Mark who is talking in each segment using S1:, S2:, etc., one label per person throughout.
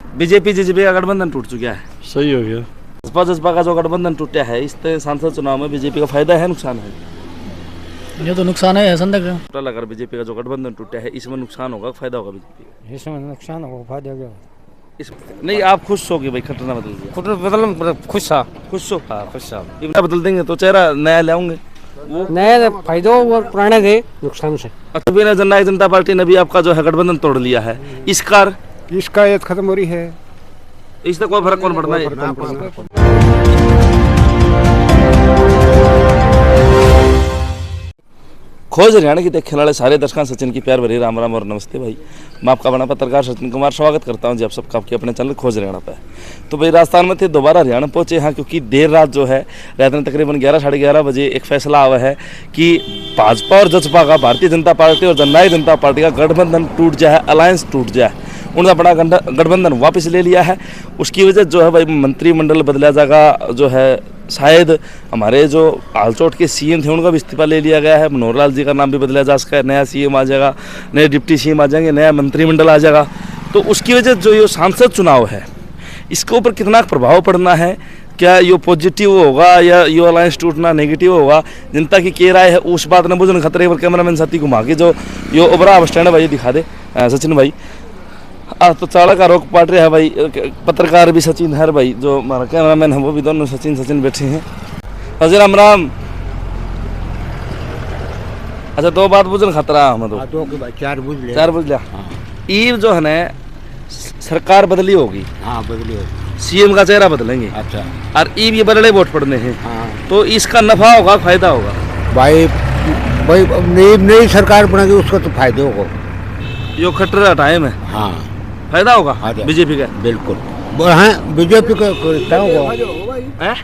S1: BJP JJP का गठबंधन टूट चुका है।
S2: सही हो गया।
S1: बसपा जसपा का जो गठबंधन टूटा है, इस सांसद चुनाव में बीजेपी का फायदा है नुकसान है?
S3: ये तो नुकसान है संदक।
S1: टोटल अगर बीजेपी का जो गठबंधन टूटा है, इसमें नुकसान होगा फायदा होगा बीजेपी का?
S3: इसमें नुकसान होगा फायदा होगा।
S1: इस नहीं, आप खुश हो कि भाई खट्टर ना बदल दिया?
S3: खुद बदल खुश था।
S1: खुश हो?
S3: हाँ खुश था।
S1: इतना बदल देंगे तो चेहरा नया लाऊंगे वो
S3: नए फायदों और पुराने थे नुकसान से।
S1: अच्छा, बिना जननायक जनता पार्टी ने भी आपका जो है गठबंधन तोड़ लिया है,
S2: इसका ये खत्म हो रही है,
S1: इससे कोई फर्क कौन पड़ना है? खोज हरियाणा की देखने वाले सारे दर्शकों सचिन की प्यार भरी राम राम और नमस्ते भाई। मैं आपका बड़ा पत्रकार सचिन कुमार स्वागत करता हूं जी आप सबका आपके अपने चैनल खोज हरियाणा पे। तो भाई राजस्थान में थे, दोबारा हरियाणा पहुंचे यहाँ, क्योंकि देर रात जो है रात में तकरीबन 11 साढ़े 11 बजे एक फैसला आया है कि भाजपा और जसपा का, भारतीय जनता पार्टी और जननायक जनता पार्टी का गठबंधन टूट जाए, अलायंस टूट जाए, उनका बड़ा गठबंधन वापस ले लिया है। उसकी वजह जो है भाई मंत्रिमंडल बदला जाएगा, जो है शायद हमारे जो हालचोट के सीएम थे उनका भी इस्तीफा ले लिया गया है, मनोहर लाल जी का नाम भी बदला जा सकता है, नया सीएम आ जाएगा, नए डिप्टी सीएम आ जाएंगे, नया मंत्रिमंडल आ जाएगा। तो उसकी वजह जो ये सांसद चुनाव है, इसके ऊपर कितना प्रभाव पड़ना है, क्या ये पॉजिटिव होगा या ये अलायंस टूटना नेगेटिव होगा, जनता की क्या राय है, उस बात ने बुझन खतरे पर कैमरामैन साथी घुमा के जो ये ओबरा बस स्टैंड है भाई दिखा दे सचिन भाई। तो चाड़ा का रोक पाट रहा है भाई, पत्रकार भी सचिन है भाई, जो हमारा कैमरामैन है वो भी दोनों सचिन बैठे हैं। हजी राम राम। अच्छा, दो बात बुझन खतरा हम तो
S3: चार बुझ
S1: लिया। ईव जो है ना सरकार बदली होगी,
S3: हाँ बदली होगी,
S1: सीएम का चेहरा बदलेंगे।
S3: अच्छा,
S1: और ईव ये बड़े वोट पड़ने हैं,
S3: हाँ।
S1: तो इसका नफा होगा फायदा होगा?
S3: भाई नई सरकार बनेगी उसका तो फायदे होगा।
S1: यो खट्टर का टाइम है,
S3: हाँ
S1: फायदा होगा बीजेपी का?
S3: बिल्कुल बीजेपी का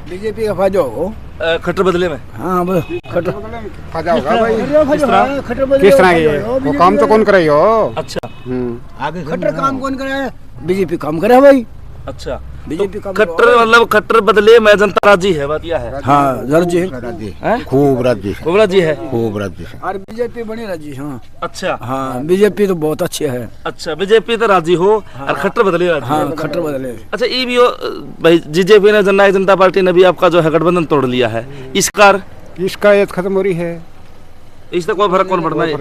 S2: बीजेपी का फायदा होगा
S1: खट्टर बदले में।
S2: हाँ खट्टर फायदा होगा भाई।
S3: किस तरह की
S2: वो काम तो कौन करे हो?
S1: अच्छा,
S2: आगे खट्टर काम कौन करे? बीजेपी काम करे भाई।
S1: अच्छा,
S2: बीजेपी
S1: तो खट्टर मतलब खट्टर बदले में जनता राजी है, बात यह है।
S2: हाँ राजी है, खूब राजी है,
S1: खूब राजी है,
S2: खूब राजी है। और बीजेपी बनी राजी। हाँ
S1: अच्छा,
S2: हाँ बीजेपी तो बहुत अच्छी है।
S1: अच्छा, बीजेपी तो राजी हो और खट्टर बदले राजी।
S2: हाँ खट्टर बदले।
S1: अच्छा, ये भी भाई बीजेपी ने, जननायक जनता पार्टी ने भी आपका जो है गठबंधन तोड़ लिया है,
S2: इसका ये खत्म हो रही है,
S1: इससे कोई फर्क कौन पड़ना है?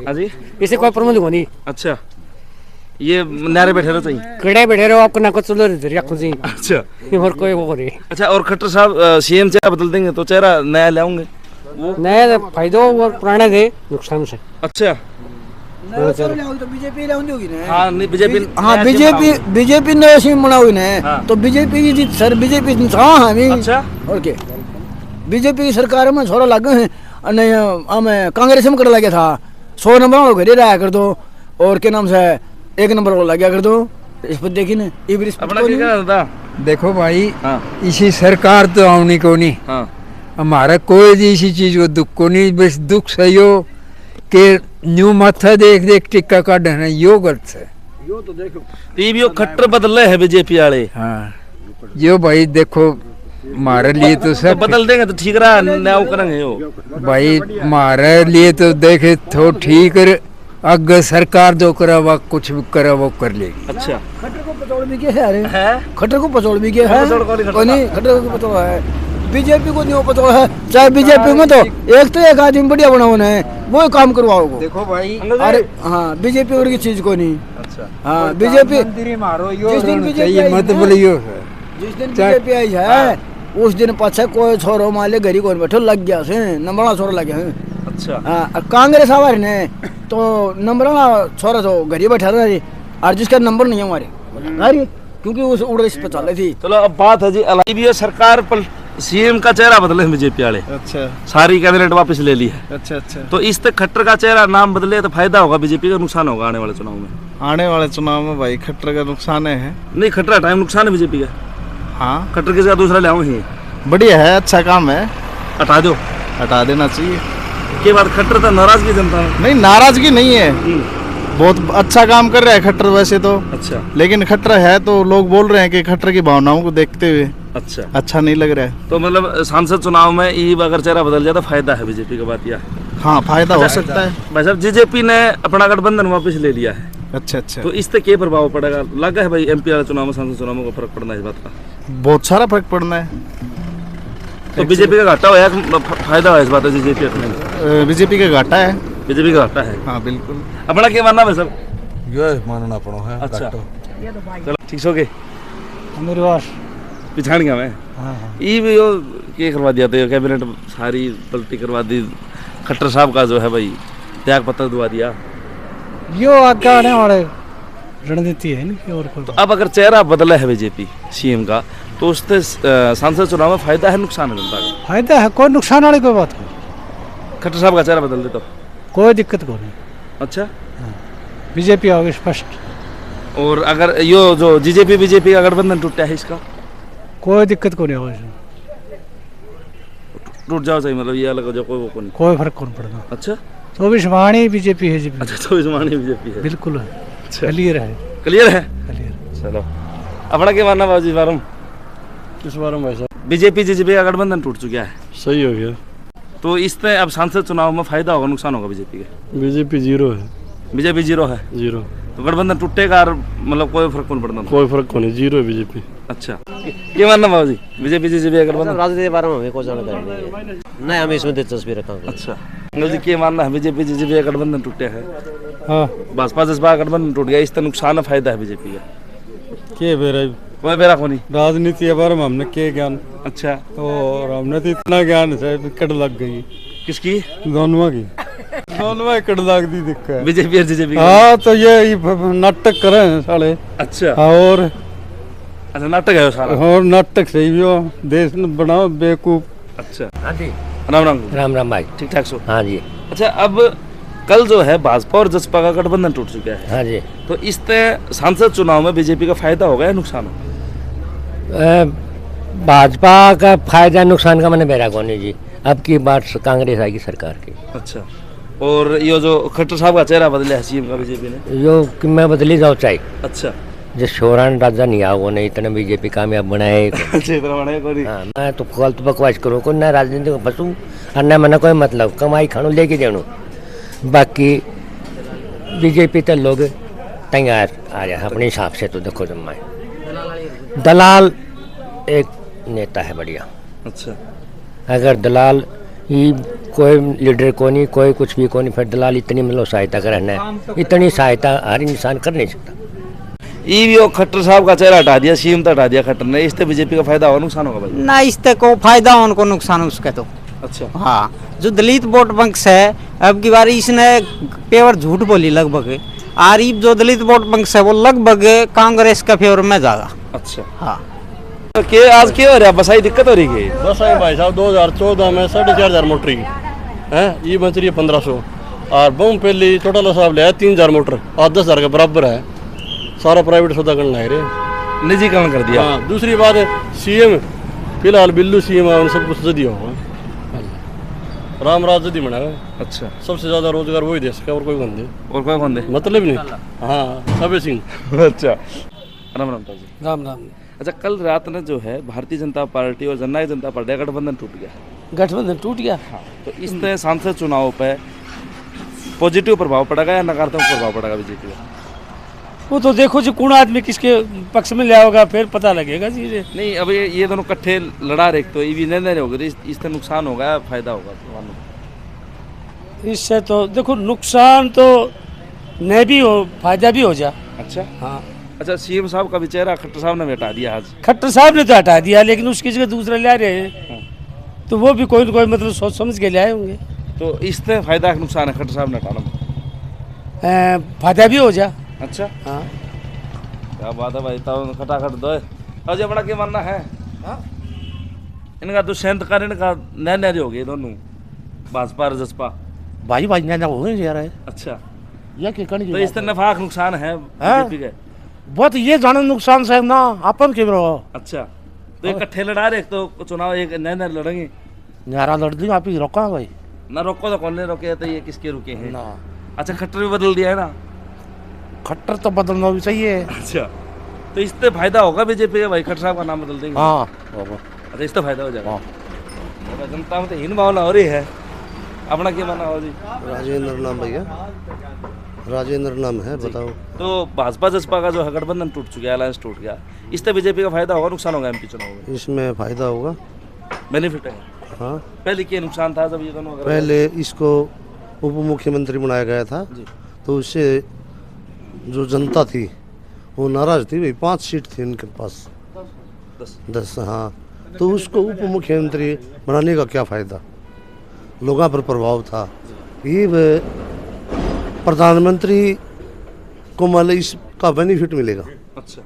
S1: हाँ जी,
S3: इसे कोई प्रबंध नहीं।
S1: अच्छा, ये नारे बैठे रहो चाहिए,
S3: कड़े बैठे रहो, आपको ना कुछ रखो जी।
S1: अच्छा,
S3: और कोई वो करे।
S1: अच्छा, और खट्टर साहब सीएम चेहरा बदल देंगे तो चेहरा नया लाऊंगे वो
S3: नए फायदों और पुराने थे नुकसान से।
S1: अच्छा,
S2: तो बीजेपी लाऊंगी होगी ना।
S1: हाँ बीजेपी,
S2: हाँ बीजेपी ने ऐसी बनाई ना, तो बीजेपी की जीत सर, बीजेपी हमें।
S1: अच्छा,
S2: और क्या बीजेपी की सरकार में छोरा लगे हैं, हमें कांग्रेस में कर लगे था 100 नंबर घरे रहा कर दो, और क्या नाम से 1 नंबर को लग कर दो। इस पर देखी ना
S1: अपना क्या था?
S4: देखो भाई,
S1: हाँ।
S4: इसी सरकार तो आनी को नहीं,
S1: हाँ।
S4: हमारा कोई इसी चीज को दुख को नहीं, बस दुख सही हो कि न्यू माथा देख देख टिक्का काटना यो गलत है।
S2: यो तो देखो
S1: भी खट्टर बदले है बीजेपी वाले।
S4: हाँ यो भाई देखो, हमारे लिए तो सब
S1: बदल देंगे तो ठीक रहा, नया करेंगे यो
S4: भाई, हमारे लिए तो देखे तो ठीक, अगर सरकार जो करा वो कुछ भी करा वो कर लेगी।
S1: अच्छा,
S2: खट्टर को पचौड़ भी क्या है?
S1: है
S2: खट्टर को पचौड़ भी क्या है?
S1: खट्टर
S2: नहीं, खट्टर को पचौड़ है, बीजेपी को नहीं पचौड़ है। चाहे बीजेपी में तो एक आदमी बढ़िया बनाओ ना, वो काम करवाओ।
S4: देखो भाई,
S2: अरे हाँ बीजेपी और की चीज को नहीं।
S1: अच्छा,
S2: हाँ बीजेपी
S4: जिस दिन
S2: बीजेपी आई है उस दिन पाछे कोई छोरो माले घरी कौन बैठो लग गया से, नंबरा छोरा लगे हैं।
S1: अच्छा,
S2: हाँ कांग्रेस आवार ने तो नंबरा छोरा तो घरी बैठा रहा, और जिसका नंबर नहीं है हमारे, क्योंकि उस उड़ पे चल थी।
S1: चलो अब बात है जी अलाइबी सरकार पर सीएम का चेहरा बदले बीजेपी वाले।
S2: अच्छा,
S1: सारी कैबिनेट वापस ले ली है।
S2: अच्छा अच्छा,
S1: तो इस तक खट्टर का चेहरा नाम बदले तो फायदा होगा बीजेपी का, नुकसान होगा आने वाले चुनाव में?
S5: आने वाले चुनाव में भाई खट्टर का नुकसान है।
S1: नहीं, खट्टर टाइम नुकसान है बीजेपी का।
S5: हाँ,
S1: खट्टर के साथ दूसरा ले आऊँ ही
S5: बढ़िया है, अच्छा काम है,
S1: हटा दो,
S5: हटा देना चाहिए।
S1: के बाद खट्टर तो नाराजगी जनता में?
S5: नहीं, नाराजगी नहीं है, बहुत अच्छा काम कर रहा है खट्टर वैसे तो।
S1: अच्छा,
S5: लेकिन खट्टर है तो लोग बोल रहे हैं कि खट्टर की भावनाओं को देखते हुए
S1: अच्छा
S5: अच्छा नहीं लग रहा है।
S1: तो मतलब सांसद चुनाव में ईब अगर चेहरा बदल जाए तो फायदा है बीजेपी का, बात यह?
S5: हाँ फायदा हो सकता है।
S1: भाई साहब, बीजेपी ने अपना गठबंधन वापस ले लिया है,
S5: अच्छा अच्छा
S1: तो इससे क्या प्रभाव पड़ेगा? लगा है भाई एमपी वाले चुनाव में, संसद चुनाव में को फर्क पड़ना है इस बात का?
S5: बहुत सारा फर्क पड़ना है।
S1: तो बीजेपी का घाटा होया कि फायदा हुआ इस बात है? बीजेपी
S5: बीजेपी का घाटा है।
S1: बीजेपी का घाटा है।
S5: हाँ बिल्कुल।
S1: अपना क्या मानना है सब?
S3: ये मानना पड़ो है।
S1: अच्छा चलो ठीक सो के
S2: मेरे पास
S1: पिछाड़ गया मैं। ये भी वो क्या करवा दिया था कैबिनेट सारी पलटी करवा दी, खट्टर साहब का जो है भाई त्याग पत्र दुआ दिया।
S2: यो आगे आने वाले रणनीति है ना और
S1: तो अब अगर चेहरा बदला है बीजेपी सीएम का तो उससे सांसद चुनाव में फायदा है नुकसान है जनता का?
S2: फायदा है, कोई नुकसान वाली कोई बात नहीं,
S1: खट्टर साहब का चेहरा बदल दे तो
S2: कोई दिक्कत कोई नहीं।
S1: अच्छा।
S2: बीजेपी आओगे स्पष्ट।
S1: और अगर यो जो बीजेपी का गठबंधन टूटा है इसका
S2: कोई दिक्कत को नहीं होगा,
S1: टूट जाओ चाहिए मतलब ये अलग जो कोई वो को नहीं,
S2: कोई फर्क कौन पड़ता।
S1: अच्छा
S2: 24 मानी बीजेपी है जी।
S1: अच्छा 24 मानी बीजेपी है,
S2: बिल्कुल है,
S1: अच्छा
S2: क्लियर है,
S1: क्लियर है।
S2: क्लियर।
S1: चलो अपना क्या मानना बाबूजी बारम?
S5: किस बारे में भाई साहब?
S1: बीजेपी का गठबंधन टूट चुका है,
S5: सही हो गया।
S1: तो इससे अब सांसद चुनाव में फायदा होगा नुकसान होगा बीजेपी का?
S5: बीजेपी जीरो है।
S1: बीजेपी जीरो है,
S5: जीरो।
S1: तो गठबंधन टूटेगा और मतलब कोई फर्क नहीं पड़ता?
S5: कोई फर्क नहीं, जीरो है बीजेपी।
S1: अच्छा क्या मानना बाबूजी बीजेपी का गठबंधन?
S6: राजनीति के बारे में हमें कोई जानकारी नहीं है, नहीं हम इसमें दिलचस्पी रखेंगे।
S1: अच्छा अंकल जी क्या मानना है बीजेपी का गठबंधन टूटे है?
S5: हाँ
S1: भाजपा जसपा का गठबंधन टूट गया, इससे नुकसान है फायदा है बीजेपी का?
S5: के बेरा
S1: कोई बेरा को नहीं
S5: राजनीति के बारे में हमने के ज्ञान,
S1: अच्छा
S5: और हमने तो इतना ज्ञान है कट लग गई
S1: किसकी?
S5: दोनों की कट लग दी दिक्कत।
S1: बीजेपी और जीजेपी?
S5: हाँ तो ये नाटक करे साले।
S1: अच्छा
S5: और
S1: अच्छा नाटक है वो सारा?
S5: और नाटक सही भी हो, देश में बनाओ बेवकूफ।
S1: अच्छा
S6: हाँ जी,
S1: राम राम
S6: राम राम भाई।
S1: ठीक ठाक सो।
S6: हाँ जी,
S1: अच्छा अब कल जो है भाजपा और जसपा का गठबंधन टूट चुका है,
S6: हाँ जी।
S1: तो इससे सांसद चुनाव में बीजेपी का फायदा होगा या नुकसान होगा?
S6: भाजपा का फायदा नुकसान का मैंने बेरा को नहीं जी, अब की बात कांग्रेस आएगी सरकार की।
S1: अच्छा और ये जो खट्टर साहब का चेहरा बदला है सीएम का बीजेपी ने,
S6: जो कि मैं बदली जाओ चाहिए,
S1: अच्छा
S6: जो शोरान राजा नहीं आओ नहीं इतना बीजेपी कामयाब बनाए।
S1: अच्छे तरह बने कोई
S6: हाँ मैं तो गलत बकवास करूँ को ना राजनीति में फंसू और ना मैंने कोई मतलब कमाई खानू लेके देनू। बाकी बीजेपी तो लोग तैयार आ जाए अपने हिसाब से। तो देखो जब मैं दलाल एक नेता है बढ़िया,
S1: अच्छा
S6: अगर दलाल ही कोई लीडर को नहीं कोई कुछ भी को नहीं, फिर दलाल इतनी मतलब सहायता करना है, इतनी सहायता हर इंसान कर नहीं सकता।
S1: ये खट्टर साहब का चेहरा हटा दिया, सीएम तो हटा दिया खट्टर ने, इससे बीजेपी का फायदा होगा नुकसान होगा भाई?
S7: ना इससे को फायदा उनको नुकसान उसका तो।
S1: अच्छा
S7: हाँ जो दलित वोट बैंक है अब की बार इसने पेवर झूठ बोली लगभग, आरिफ जो दलित वोट बैंक है वो लगभग कांग्रेस का फेवर में जाएगा।
S1: अच्छा
S7: हाँ
S1: तो के आज क्या हो रहा है? बसाई दिक्कत हो रही है?
S5: बस है भाई साहब 2014 में 4,500 मोटर की है, ये बच रही है 1500, और बम पहले टोटल साहब ले 3,000 मोटर और 10,000 के बराबर है, सारा प्राइवेट सौदा करना है रे,
S1: निजीकरण कर दिया।
S5: हाँ दूसरी बात सीएम फिलहाल बिल्लू सीएम है, सब कुछ जदी होगा, राम राज जदी बना है।
S1: अच्छा
S5: सबसे ज्यादा रोजगार वही देश का, और कोई बंदे
S1: और कोई बंदे
S5: मतलब नहीं। हाँ सबे सिंह।
S1: अच्छा राम राम जी।
S2: राम राम।
S1: अच्छा कल रात में जो है भारतीय जनता पार्टी और जननायक जनता पार्टी का गठबंधन टूट गया,
S2: गठबंधन टूट गया।
S1: हाँ तो इससे सांसद चुनाव पे पॉजिटिव प्रभाव पड़ेगा या नकारात्मक प्रभाव पड़ेगा बीजेपी का?
S8: वो तो देखो जी कौन आदमी किसके पक्ष में लिया होगा फिर पता लगेगा जी।
S1: नहीं अब ये दोनों इकट्ठे लड़ा रहे तो ये भी नहीं होगा, इससे नुकसान होगा या फायदा होगा?
S8: इससे तो देखो नुकसान तो नहीं भी हो फायदा भी हो जा।
S1: अच्छा
S8: हाँ
S1: अच्छा सीएम साहब का भी चेहरा खट्टर साहब ने भी हटा दिया आज?
S8: खट्टर साहब ने तो हटा दिया लेकिन उसकी जगह दूसरा ले रहे हैं, तो वो भी कोई न कोई मतलब सोच समझ के ले आए होंगे।
S1: तो इससे फायदा नुकसान है खट्टर साहब ने हटाना?
S8: फायदा भी हो जा।
S1: अच्छा
S8: हाँ
S1: क्या बात है भाई, तब खटाखट दो अजय बड़ा क्या मानना है? इनका दुष्यंत कर इनका नैन हो गए दोनों भाजपा और जसपा
S6: भाई भाई ना हो यार।
S1: अच्छा
S6: ये क्या
S1: तो इससे नफा नुकसान है बीजेपी के?
S6: बहुत ये जाने नुकसान साहब ना अपन के रहो।
S1: अच्छा तो इकट्ठे लड़ा रहे तो चुनाव एक नए नए लड़ेंगे?
S6: नारा लड़ दी आप ही रोका भाई
S1: ना रोको तो कौन ने रोके, तो ये किसके रुके हैं
S6: ना।
S1: अच्छा खट्टर भी बदल दिया है ना?
S6: खट्टर तो बदलना भी चाहिए।
S1: अच्छा तो इससे फायदा होगा बीजेपी का भाई, खट्टर साहब का नाम बदल देंगे?
S6: हाँ
S1: अच्छा इससे फायदा हो जाएगा। जनता में तो हीन भावना हो रही है, अपना क्या मानना हो जी?
S3: राजेंद्र नाम भैया।
S5: राजेंद्र नाम है, बताओ।
S1: तो भाजपा जसपा का जो है गठबंधन टूट चुका, अलायंस टूट गया, इससे बीजेपी का फायदा होगा नुकसान होगा एमपी चुनाव में?
S5: इसमें फायदा होगा,
S1: बेनिफिट है।
S5: हाँ।
S1: पहले क्या नुकसान था जब ये दोनों अगर-
S5: पहले इसको उप मुख्यमंत्री बनाया गया था,
S1: जी।
S5: तो उससे जो जनता थी वो नाराज थी भाई, 5 सीट थी इनके पास, 10। हाँ, तो उसको उप मुख्यमंत्री बनाने का क्या फायदा, लोगों पर प्रभाव था। ये प्रधानमंत्री को मतलब इसका बेनिफिट मिलेगा।
S1: अच्छा,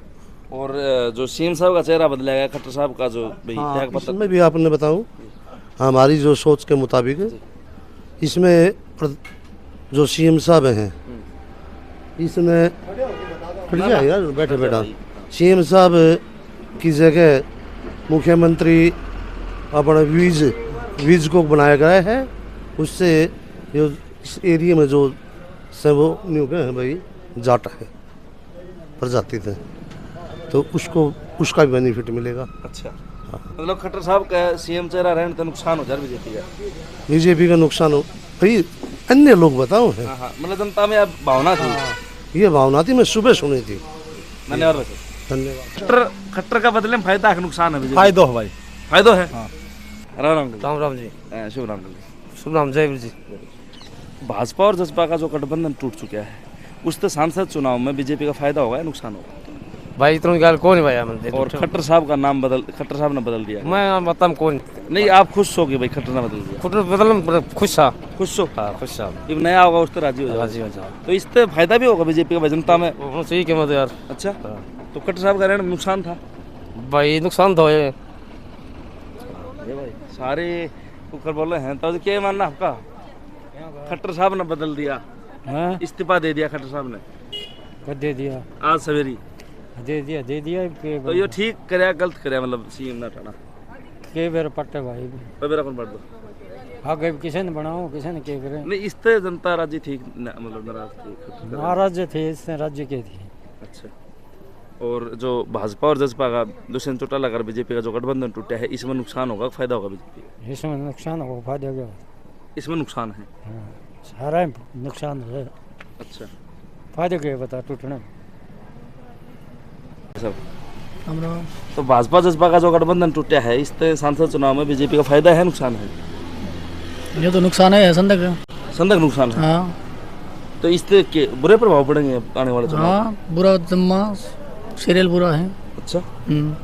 S1: और जो सीएम साहब का चेहरा बदला गया, खट्टर साहब का जो भाई
S5: हाँ,
S1: त्याग पत्र,
S5: इसमें भी आपने बताऊं, हमारी जो सोच के मुताबिक इसमें जो सीएम साहब हैं, इसमें बढ़िया यार, बैठे बैठा सीएम साहब की जगह मुख्यमंत्री अपना वीज को बनाया गया है। उससे जो इस एरिया में जो सब न्यू के हैं भाई, जाट है, प्रजाति थे, तो उसको उसका भी बेनिफिट मिलेगा।
S1: अच्छा, मतलब खट्टर साहब का सीएम चेहरा रहने तो नुकसान हो जाए
S5: बीजेपी का नुकसान हो भाई, अन्य लोग बताओ है।
S1: हाँ, मतलब जनता में अब भावना थी,
S5: ये भावना थी, मैं सुबह सुनी थी।
S1: धन्यवाद।
S5: धन्यवाद।
S1: खट्टर का बदले में फायदा है नुकसान है?
S2: फायदा हो भाई,
S1: फायदा है। राम
S2: राम जी,
S1: शुभ राम जी।
S2: शुभ राम, जय जी।
S1: भाजपा और जसपा का जो गठबंधन टूट चुका है, उससे सांसद चुनाव में बीजेपी का फायदा होगा या नुकसान होगा?
S2: भाई इतना गाल कौन भाई मंदिर,
S1: और खट्टर साहब का नाम खट्टर साहब ने बदल दिया।
S2: मैं बताऊं कौन
S1: नहीं, आप खुश हो कि भाई खट्टर ने बदल दिया?
S2: खुद बदल खुश था,
S1: खुश हो?
S2: हाँ खुश था।
S1: जब नया होगा उस तो राजी हो जाओ।
S2: राजी हो जाओ,
S1: तो इससे फायदा भी होगा बीजेपी का जनता में?
S2: सही के मत यार।
S1: अच्छा, तो खट्टर साहब का रहना नुकसान था
S2: भाई, नुकसान तो है
S1: भाई, सारे कुकर बोले हैं, तो क्या मानना आपका? खट्टर साहब ने बदल दिया, इस्तीफा दे दिया खट्टर साहब ने,
S2: दे दिया
S1: आज सवेरी
S2: दे दिया
S1: तो ये ठीक करे गलत करे, मतलब सीएम ना टाना
S2: के बेर पट्टे भाई,
S1: तो मेरा कौन पढ़ दो?
S2: आगे किसी ने बनाओ, किसी ने के करे,
S1: नहीं, इससे जनता राजी थी, मतलब नाराज थी,
S2: नाराज थे, इससे राज्य के थी।
S1: अच्छा, और जो भाजपा और जसपा का दुष्यंत चौटाला का बीजेपी का जो गठबंधन टूटा है, इसमें नुकसान होगा फायदा होगा बीजेपी?
S2: इसमें नुकसान होगा, फायदा क्या?
S1: इसमें नुकसान है।
S2: सारा नुकसान है।
S1: अच्छा,
S2: फायदे क्या बता टूटने
S1: सब। तो भाजपा जसपा का जो गठबंधन टूटा है, इससे सांसद चुनाव में बीजेपी का फायदा है नुकसान है?
S2: ये तो नुकसान है, संदक
S1: नुकसान है।
S2: हाँ,
S1: तो इससे के बुरे प्रभाव पड़ेंगे आने वाले चुनाव?
S2: हाँ, बुरा जम्मा सीरियल बुरा है।
S1: अच्छा,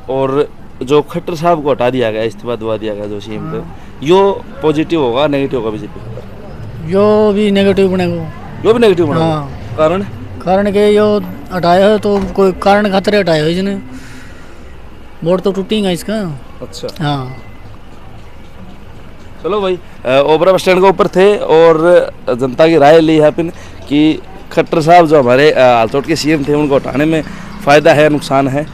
S1: और जो खट्टर साहब को हटा दिया गया, इस्तीफा दवा दिया गया जो सीएम पे, यो पॉजिटिव होगा नेगेटिव होगा बीजेपी?
S2: जो भी नेगेटिव बनेगा,
S1: जो भी नेगेटिव बनेगा।
S2: हाँ।
S1: कारण
S2: के यो हटाया है तो कोई कारण खातिर हटाया है इसने, वोट तो टूटेगा इसका।
S1: अच्छा,
S2: हाँ,
S1: चलो भाई, ओबरा बस स्टैंड के ऊपर थे और जनता की राय ली है अपन कि खट्टर साहब जो हमारे हालचोट के सीएम थे, उनको हटाने में फ़ायदा है नुकसान है,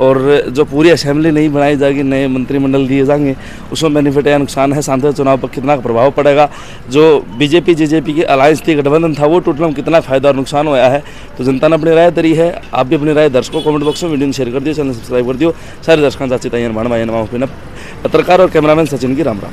S1: और जो पूरी असेंबली नहीं बनाई जाएगी, नए मंत्रिमंडल दिए जाएंगे, उसमें बेनिफिट है नुकसान है। सांसद चुनाव पर कितना प्रभाव पड़ेगा, जो बीजेपी जेजेपी की अलायंस थी, गठबंधन था, वो टूटने में कितना फ़ायदा और नुकसान हुआ है, तो जनता ने अपनी राय दरी है। आप भी अपनी राय दर्शकों कमेंट बॉक्स में वीडियो शेयर कर दियो, चैनल सब्सक्राइब कर दियो। सारे दर्शकों चाची तैयार भाई नवा पत्रकार और कैमरामैन सचिन की राम राम।